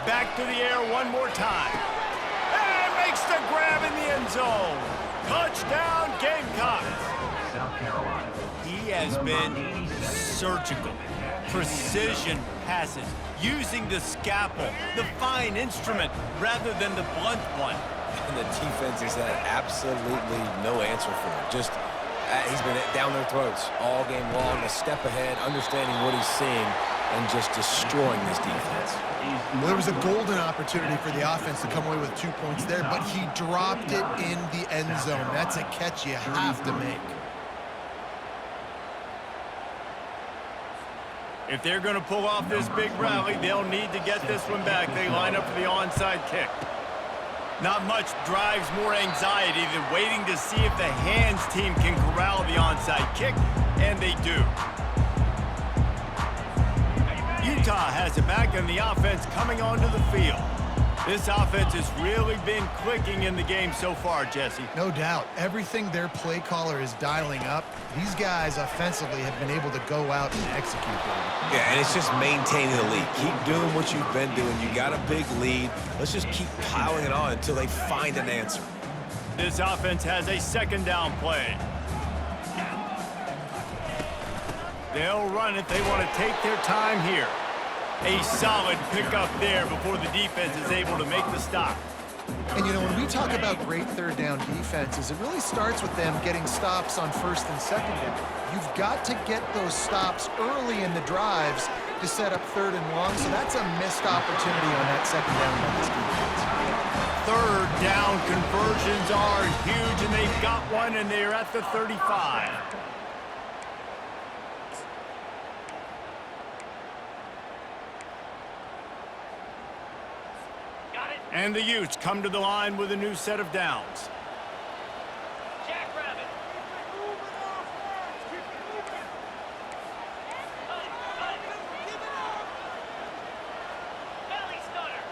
Back to the air one more time. And makes the grab in the end zone. Touchdown, Gamecocks. South Carolina. He has been surgical. Precision passes. Using the scalpel, the fine instrument, rather than the blunt one. And the defense has had absolutely no answer for it. Just, he's been down their throats all game long, a step ahead, understanding what he's seeing, and just destroying this defense. Well, there was a golden opportunity for the offense to come away with 2 points there, but he dropped it in the end zone. That's a catch you have to make. If they're going to pull off this big rally, they'll need to get this one back. They line up for the onside kick. Not much drives more anxiety than waiting to see if the hands team can corral the onside kick, and they do. Utah has it back, and the offense coming onto the field. This offense has really been clicking in the game so far, Jesse. No doubt. Everything their play caller is dialing up, these guys offensively have been able to go out and execute them. Yeah, and it's just maintaining the lead. Keep doing what you've been doing. You got a big lead. Let's just keep piling it on until they find an answer. This offense has a 2nd down play. They'll run it. They want to take their time here. A solid pickup there before the defense is able to make the stop. And, you know, when we talk about great third down defenses, it really starts with them getting stops on first and second down. You've got to get those stops early in the drives to set up third and long, so that's a missed opportunity on that second down by this defense. Third down conversions are huge, and they've got one, and they're at the 35. And the Utes come to the line with a new set of downs. Jackrabbit. Belly stunner.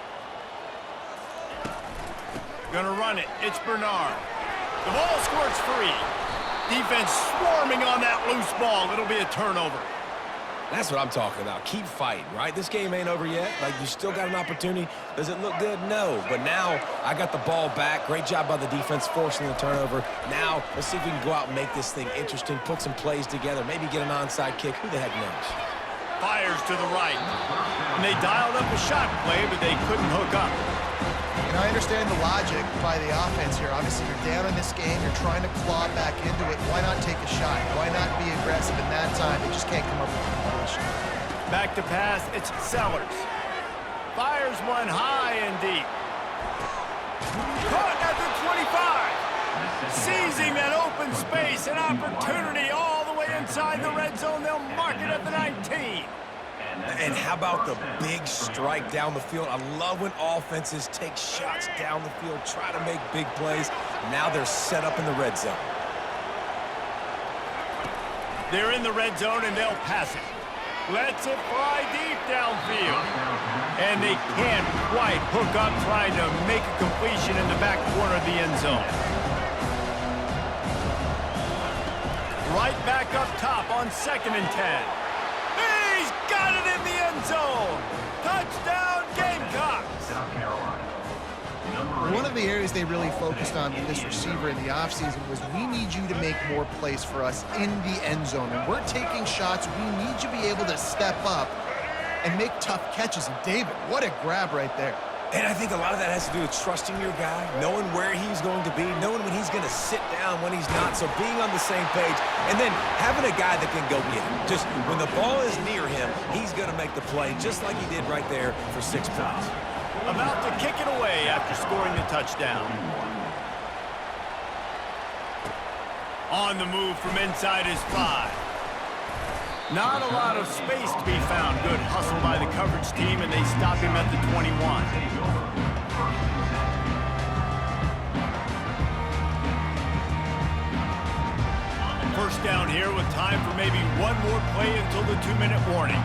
Gonna run it. It's Bernard. The ball squirts free. Defense swarming on that loose ball. It'll be a turnover. That's what I'm talking about. Keep fighting, right? This game ain't over yet. Like, you still got an opportunity. Does it look good? No. But now I got the ball back. Great job by the defense forcing the turnover. Now let's see if we can go out and make this thing interesting, put some plays together, maybe get an onside kick. Who the heck knows? Fires to the right. And they dialed up a shot play, but they couldn't hook up. And I understand the logic by the offense here. Obviously, you're down in this game. You're trying to claw back into it. Why not take a shot? Why not be aggressive in that time? They just can't come up with a completion. Back to pass. It's Sellers. Fires one high and deep. Caught at the 25. Seizing that open space, an opportunity all the way inside the red zone. They'll mark it at the 19. And how about the big strike down the field? I love when offenses take shots down the field, try to make big plays. Now they're set up in the red zone. They're in the red zone, and they'll pass it. Lets it fly deep downfield. And they can't quite hook up trying to make a completion in the back corner of the end zone. Right back up top on 2nd and 10. He's got it in the end zone. Touchdown, Gamecocks. South Carolina. Number One of the areas they really focused on with this receiver in the offseason was we need you to make more plays for us in the end zone. And we're taking shots. We need you to be able to step up and make tough catches. And David, what a grab right there. And I think a lot of that has to do with trusting your guy, knowing where he's going to be, knowing when he's going to sit down, when he's not. So being on the same page, and then having a guy that can go get it. Just when the ball is near him, he's going to make the play, just like he did right there for 6 points. About to kick it away after scoring the touchdown. On the move from inside his 5. Not a lot of space to be found. Good hustle by the coverage team, and they stop him at the 21. First down here with time for maybe one more play until the 2-minute warning.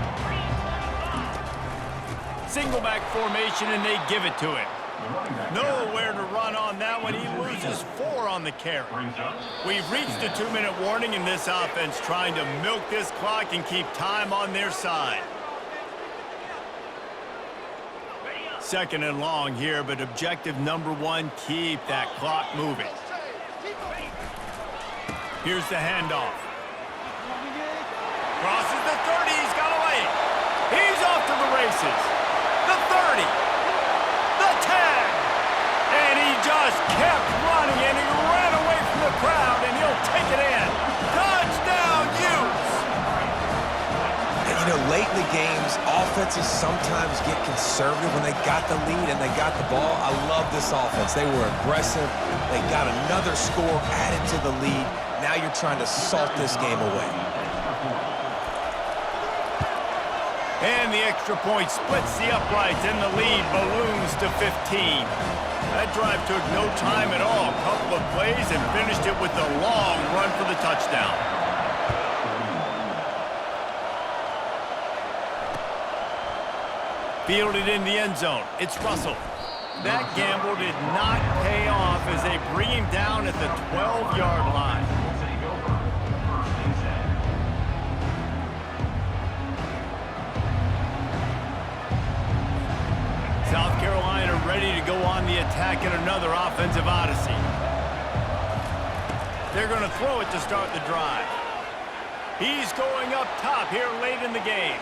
Single back formation, and they give it to him. Nowhere to run on that one. He loses 4 on the carry. We've reached the 2-minute warning, and this offense trying to milk this clock and keep time on their side. 2nd and long here, but objective number 1, keep that clock moving. Here's the handoff. Crosses the 30. He's got a lane. He's off to the races. The 30. The 10. And he just kept running, and he ran away from the crowd, and he'll take it in. Touchdown, Utes! And, you know, late in the games, offenses sometimes get conservative when they got the lead and they got the ball. I love this offense. They were aggressive. They got another score added to the lead. Now you're trying to salt this game away. And the extra point splits the uprights, and the lead balloons to 15. That drive took no time at all. A couple of plays and finished it with a long run for the touchdown. Fielded in the end zone. It's Russell. That gamble did not pay off as they bring him down at the 12-yard line. South Carolina ready to go on the attack in another offensive odyssey. They're going to throw it to start the drive. He's going up top here late in the game.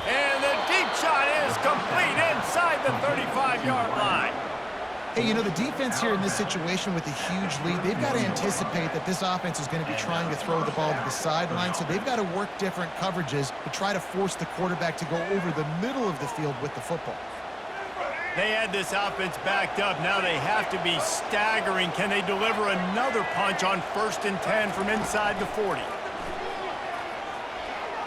And the deep shot is complete inside the 35-yard line. Hey, you know, the defense here in this situation with a huge lead, they've got to anticipate that this offense is going to be trying to throw the ball to the sideline, so they've got to work different coverages to try to force the quarterback to go over the middle of the field with the football. They had this offense backed up. Now they have to be staggering. Can they deliver another punch on 1st and 10 from inside the 40?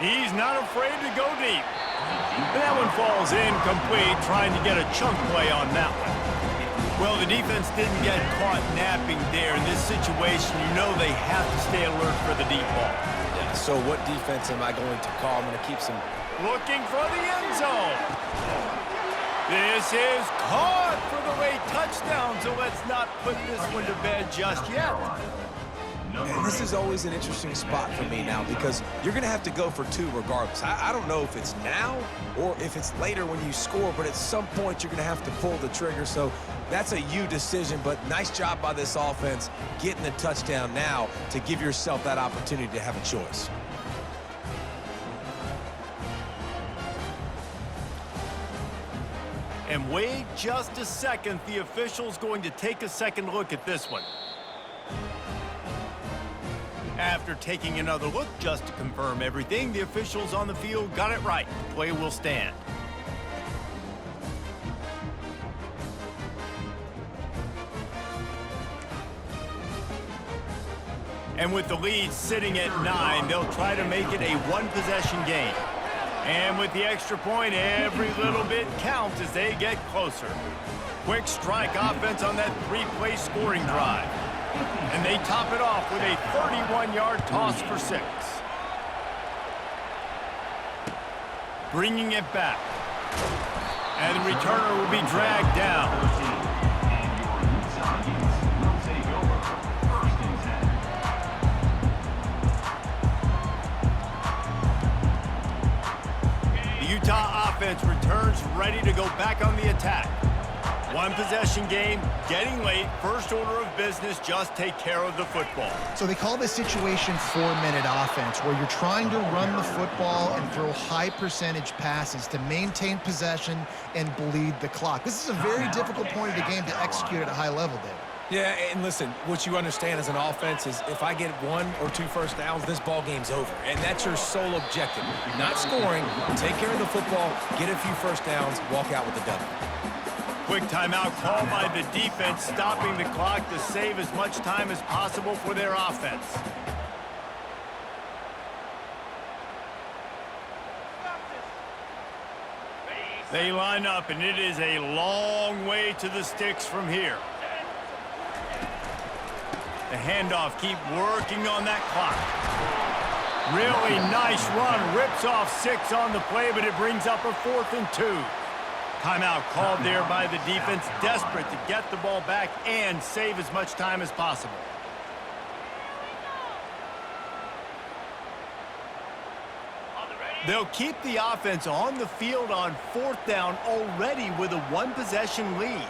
He's not afraid to go deep. And that one falls incomplete, trying to get a chunk play on that one. Well, the defense didn't get caught napping there. In this situation, you know they have to stay alert for the deep ball. Yeah, so what defense am I going to call? I'm going to keep some... Looking for the end zone. This is caught for the late touchdown, so let's not put this one to bed just yet. And this is always an interesting spot for me now because you're going to have to go for 2 regardless. I don't know if it's now or if it's later when you score, but at some point you're going to have to pull the trigger. So that's a you decision, but nice job by this offense getting the touchdown now to give yourself that opportunity to have a choice. And wait just a second. The official's going to take a second look at this one. After taking another look just to confirm everything, the officials on the field got it right. Play will stand. And with the lead sitting at 9, they'll try to make it a one-possession game. And with the extra point, every little bit counts as they get closer. Quick strike offense on that 3-play scoring drive. And they top it off with a 31-yard toss for 6. Bringing it back. And the returner will be dragged down. The Utah offense returns ready to go back on the attack. One possession game, getting late, first order of business, just take care of the football. So they call this situation 4-minute offense, where you're trying to run the football and throw high percentage passes to maintain possession and bleed the clock. This is a very difficult point of the game to execute at a high level, Dave. Yeah, and listen, what you understand as an offense is if I get 1 or 2 first downs, this ball game's over. And that's your sole objective. Not scoring, take care of the football, get a few first downs, walk out with the W. Quick timeout called by the defense, stopping the clock to save as much time as possible for their offense. They line up, and it is a long way to the sticks from here. The handoff, keep working on that clock. Really nice run, rips off 6 on the play, but it brings up a 4th and 2. Timeout called there by the defense, desperate to get the ball back and save as much time as possible. They'll keep the offense on the field on 4th down already with a one-possession lead.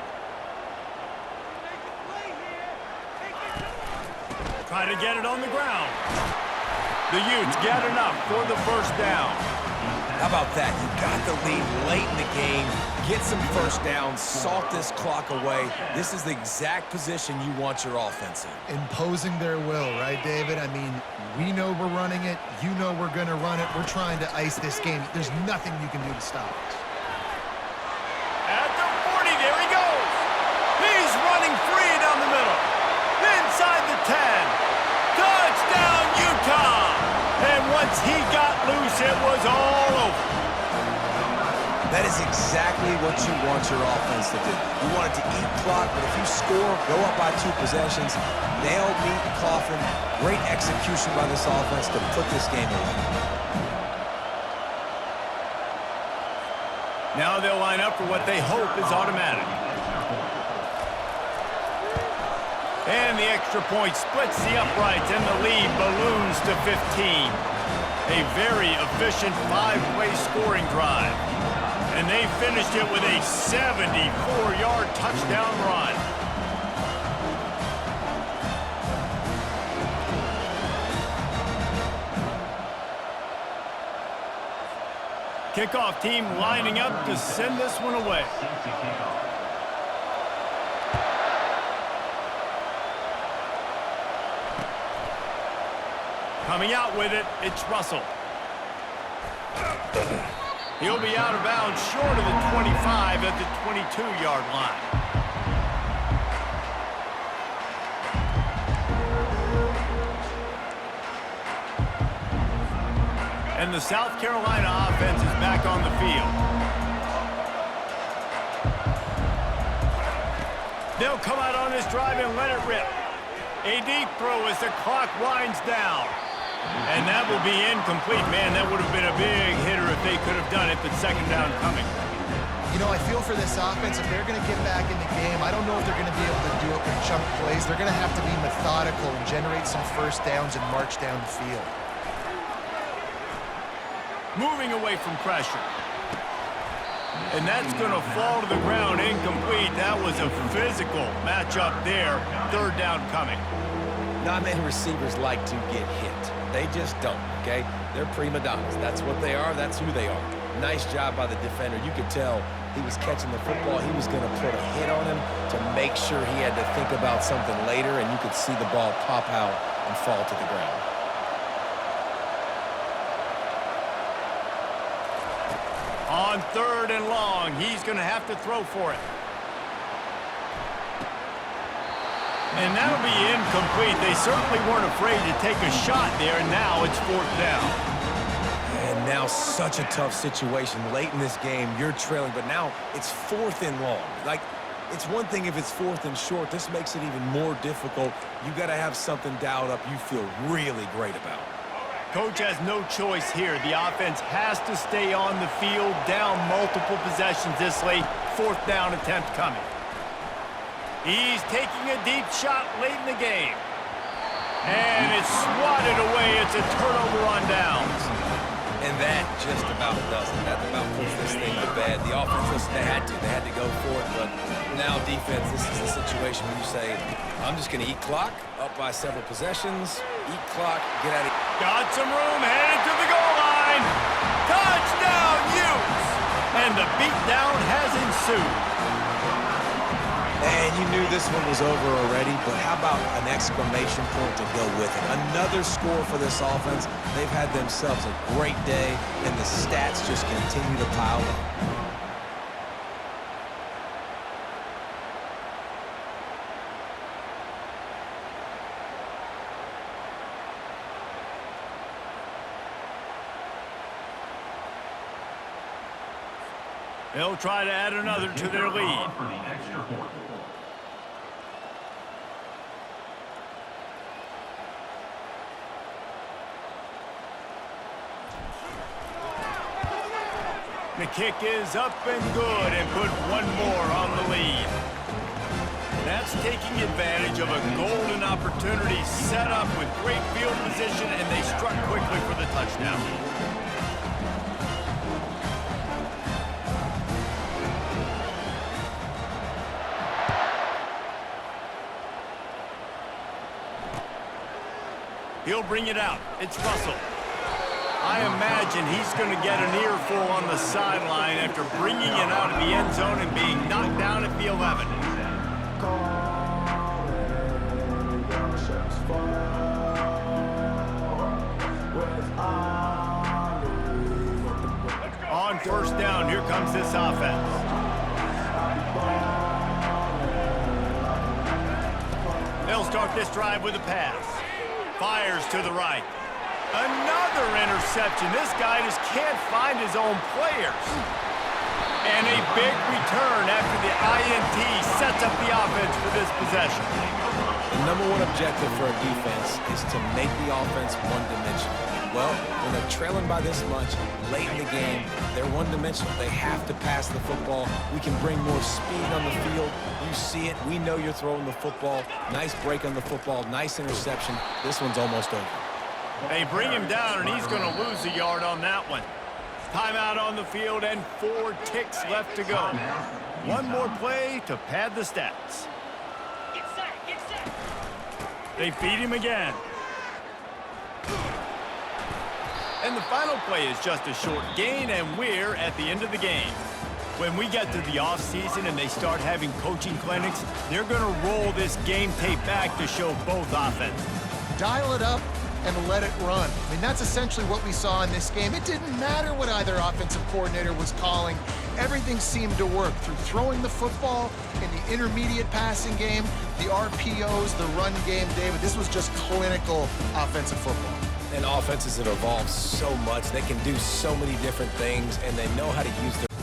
Trying to get it on the ground. The Utes get enough for the first down. How about that? You got the lead late in the game. Get some first downs, salt this clock away. This is the exact position you want your offense in. Imposing their will, right, David? I mean, we know we're running it. You know we're going to run it. We're trying to ice this game. There's nothing you can do to stop us. At the 40, there he goes. He's running free down the middle. Inside the 10. Touchdown, Utah. And once he got loose, it was all over. That is exactly what you want your offense to do. You want it to eat clock, but if you score, go up by 2 possessions, nail, meet, coffin. Great execution by this offense to put this game away. Now they'll line up for what they hope is automatic. And the extra point splits the uprights, and the lead balloons to 15. A very efficient 5-play scoring drive. And they finished it with a 74-yard touchdown run. Kickoff team lining up to send this one away. Set to kick off. Coming out with it, it's Russell. He'll be out of bounds short of the 25 at the 22-yard line. And the South Carolina offense is back on the field. They'll come out on this drive and let it rip. A deep throw as the clock winds down. And that will be incomplete. Man, that would have been a big hitter if they could have done it, but second down coming. You know, I feel for this offense, if they're going to get back in the game, I don't know if they're going to be able to do it with chunk plays. They're going to have to be methodical and generate some first downs and march down the field. Moving away from pressure. And that's going to fall to the ground incomplete. That was a physical matchup there. Third down coming. Not many receivers like to get hit. They just don't, okay? They're prima donnas. That's what they are. That's who they are. Nice job by the defender. You could tell he was catching the football. He was going to put a hit on him to make sure he had to think about something later, and you could see the ball pop out and fall to the ground. On third and long, he's going to have to throw for it. And that'll be incomplete. They certainly weren't afraid to take a shot there, and now it's fourth down. And now such a tough situation. Late in this game, you're trailing, but now it's fourth and long. Like, it's one thing if it's fourth and short. This makes it even more difficult. You got to have something dialed up you feel really great about. Coach has no choice here. The offense has to stay on the field, down multiple possessions this late. Fourth down attempt coming. He's taking a deep shot late in the game. And it's swatted away. It's a turnover on downs. And that just about does it. That about puts this thing to bed. The offense, listen, they had to go for it. But now defense, this is the situation where you say, I'm just going to eat clock, up by several possessions, eat clock, get out of here. Got some room, headed to the goal line. Touchdown, Utes! And the beatdown has ensued. And you knew this one was over already, but how about an exclamation point to go with it? Another score for this offense. They've had themselves a great day, and the stats just continue to pile up. They'll try to add another to their lead. For the extra point. The kick is up and good and put one more on the lead. That's taking advantage of a golden opportunity set up with great field position, and they struck quickly for the touchdown. He'll bring it out. It's Russell. I imagine he's going to get an earful on the sideline after bringing it out of the end zone and being knocked down at the 11. On first down, here comes this offense. They'll start this drive with a pass. Fires to the right. Another interception. This guy just can't find his own players. And a big return after the INT sets up the offense for this possession. The number one objective for a defense is to make the offense one-dimensional. Well, when they're trailing by this much, late in the game, they're one-dimensional. They have to pass the football. We can bring more speed on the field. You see it. We know you're throwing the football. Nice break on the football. Nice interception. This one's almost over. They bring him down, and he's going to lose a yard on that one. Timeout on the field, and 4 ticks left to go. One more play to pad the stats. Get set, get set. They feed him again. And the final play is just a short gain, and we're at the end of the game. When we get to the offseason and they start having coaching clinics, they're going to roll this game tape back to show both offenses. Dial it up and let it run. I mean, that's essentially what we saw in this game. It didn't matter what either offensive coordinator was calling. Everything seemed to work through throwing the football in the intermediate passing game, the RPOs, the run game, David. This was just clinical offensive football. And offenses that evolve so much, they can do so many different things, and they know how to use their